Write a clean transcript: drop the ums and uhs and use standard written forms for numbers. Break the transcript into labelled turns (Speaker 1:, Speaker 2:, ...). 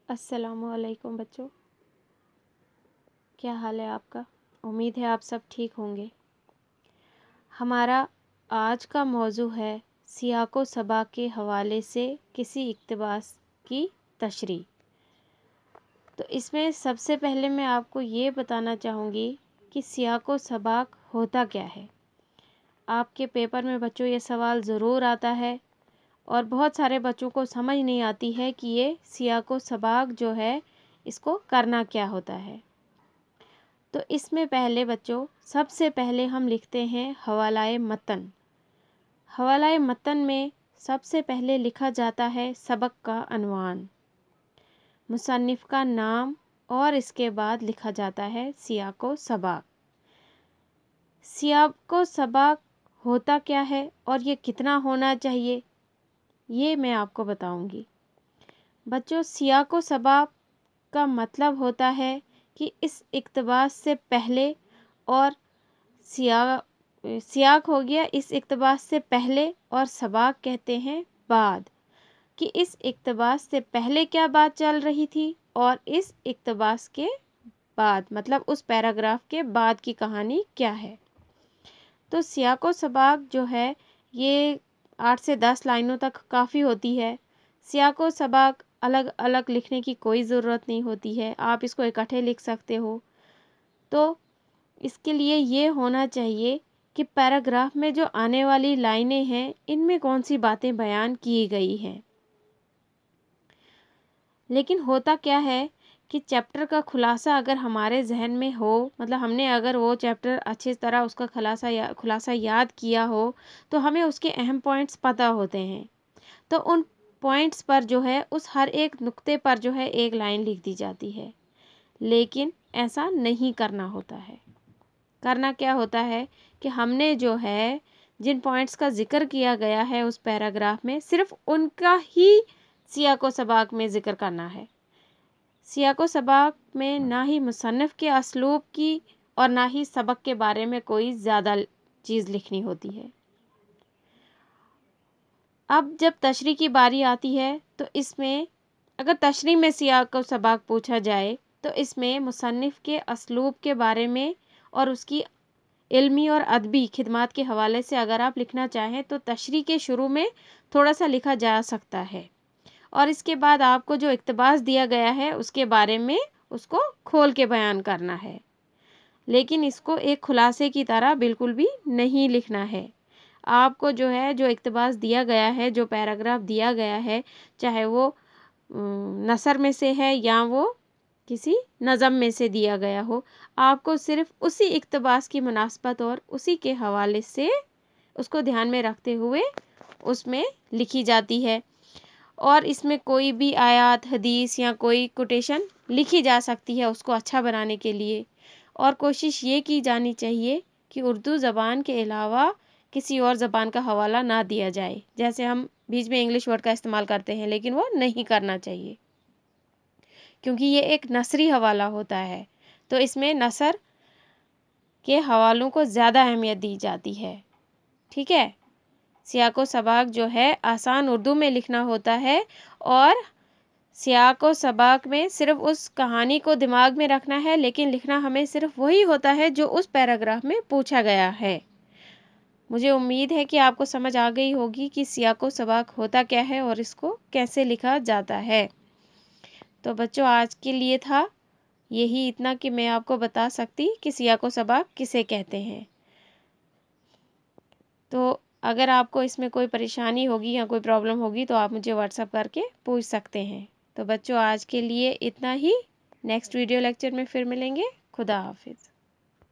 Speaker 1: السلام علیکم بچوں، کیا حال ہے آپ کا؟ امید ہے آپ سب ٹھیک ہوں گے۔ ہمارا آج کا موضوع ہے سیاق و سباق کے حوالے سے کسی اقتباس کی تشریح۔ تو اس میں سب سے پہلے میں آپ کو یہ بتانا چاہوں گی کہ سیاق و سباق ہوتا کیا ہے۔ آپ کے پیپر میں بچوں یہ سوال ضرور آتا ہے اور بہت سارے بچوں کو سمجھ نہیں آتی ہے کہ یہ سیاق و سباق جو ہے اس کو کرنا کیا ہوتا ہے۔ تو اس میں پہلے بچوں سب سے پہلے ہم لکھتے ہیں حوالہ متن۔ حوالہ متن میں سب سے پہلے لکھا جاتا ہے سبق کا عنوان، مصنف کا نام اور اس کے بعد لکھا جاتا ہے سیاق و سباق۔ سیاق و سباق ہوتا کیا ہے اور یہ کتنا ہونا چاہیے یہ میں آپ کو بتاؤں گی۔ بچوں سیاق و سباق کا مطلب ہوتا ہے کہ اس اقتباس سے پہلے اور سیاق ہو گیا اس اقتباس سے پہلے اور سباق کہتے ہیں بعد، کہ اس اقتباس سے پہلے کیا بات چل رہی تھی اور اس اقتباس کے بعد مطلب اس پیراگراف کے بعد کی کہانی کیا ہے۔ تو سیاق و سباق جو ہے یہ 8 سے 10 لائنوں تک کافی ہوتی ہے۔ سیاق و سباق الگ الگ لکھنے کی کوئی ضرورت نہیں ہوتی ہے، آپ اس کو اکٹھے لکھ سکتے ہو۔ تو اس کے لیے یہ ہونا چاہیے کہ پیراگراف میں جو آنے والی لائنیں ہیں ان میں کون سی باتیں بیان کی گئی ہیں۔ لیکن ہوتا کیا ہے کہ چیپٹر کا خلاصہ اگر ہمارے ذہن میں ہو، مطلب ہم نے اگر وہ چیپٹر اچھی طرح اس کا خلاصہ یاد کیا ہو تو ہمیں اس کے اہم پوائنٹس پتہ ہوتے ہیں۔ تو ان پوائنٹس پر جو ہے اس ہر ایک نقطے پر جو ہے ایک لائن لکھ دی جاتی ہے، لیکن ایسا نہیں کرنا ہوتا ہے۔ کرنا کیا ہوتا ہے کہ ہم نے جو ہے جن پوائنٹس کا ذکر کیا گیا ہے اس پیراگراف میں صرف ان کا ہی سیاق و سباق میں ذکر کرنا ہے۔ سیاق و سباق میں نہ ہی مصنف کے اسلوب کی اور نہ ہی سبق کے بارے میں کوئی زیادہ چیز لکھنی ہوتی ہے۔ اب جب تشریح کی باری آتی ہے تو اس میں اگر تشریح میں سیاق و سباق پوچھا جائے تو اس میں مصنف کے اسلوب کے بارے میں اور اس کی علمی اور ادبی خدمات کے حوالے سے اگر آپ لکھنا چاہیں تو تشریح کے شروع میں تھوڑا سا لکھا جا سکتا ہے، اور اس کے بعد آپ کو جو اقتباس دیا گیا ہے اس کے بارے میں اس کو کھول کے بیان کرنا ہے، لیکن اس کو ایک خلاصے کی طرح بالکل بھی نہیں لکھنا ہے۔ آپ کو جو ہے جو اقتباس دیا گیا ہے، جو پیراگراف دیا گیا ہے، چاہے وہ نثر میں سے ہے یا وہ کسی نظم میں سے دیا گیا ہو، آپ کو صرف اسی اقتباس کی مناسبت اور اسی کے حوالے سے اس کو دھیان میں رکھتے ہوئے اس میں لکھی جاتی ہے، اور اس میں کوئی بھی آیات حدیث یا کوئی کوٹیشن لکھی جا سکتی ہے اس کو اچھا بنانے کے لیے۔ اور کوشش یہ کی جانی چاہیے کہ اردو زبان کے علاوہ کسی اور زبان کا حوالہ نہ دیا جائے، جیسے ہم بیچ میں انگلش ورڈ کا استعمال کرتے ہیں لیکن وہ نہیں کرنا چاہیے، کیونکہ یہ ایک نثری حوالہ ہوتا ہے تو اس میں نثر کے حوالوں کو زیادہ اہمیت دی جاتی ہے۔ ٹھیک ہے، سیاق و سباق جو ہے آسان اردو میں لکھنا ہوتا ہے، اور سیاق و سباق میں صرف اس کہانی کو دماغ میں رکھنا ہے، لیکن لکھنا ہمیں صرف وہی ہوتا ہے جو اس پیراگراف میں پوچھا گیا ہے۔ مجھے امید ہے کہ آپ کو سمجھ آ گئی ہوگی کہ سیاق و سباق ہوتا کیا ہے اور اس کو کیسے لکھا جاتا ہے۔ تو بچوں آج کے لیے تھا یہی اتنا کہ میں آپ کو بتا سکتی کہ سیاق و سباق کسے کہتے ہیں۔ تو اگر آپ کو اس میں کوئی پریشانی ہوگی یا کوئی پرابلم ہوگی تو آپ مجھے واٹس ایپ کر کے پوچھ سکتے ہیں۔ تو بچوں آج کے لیے اتنا ہی، نیکسٹ ویڈیو لیکچر میں پھر ملیں گے۔ خدا حافظ۔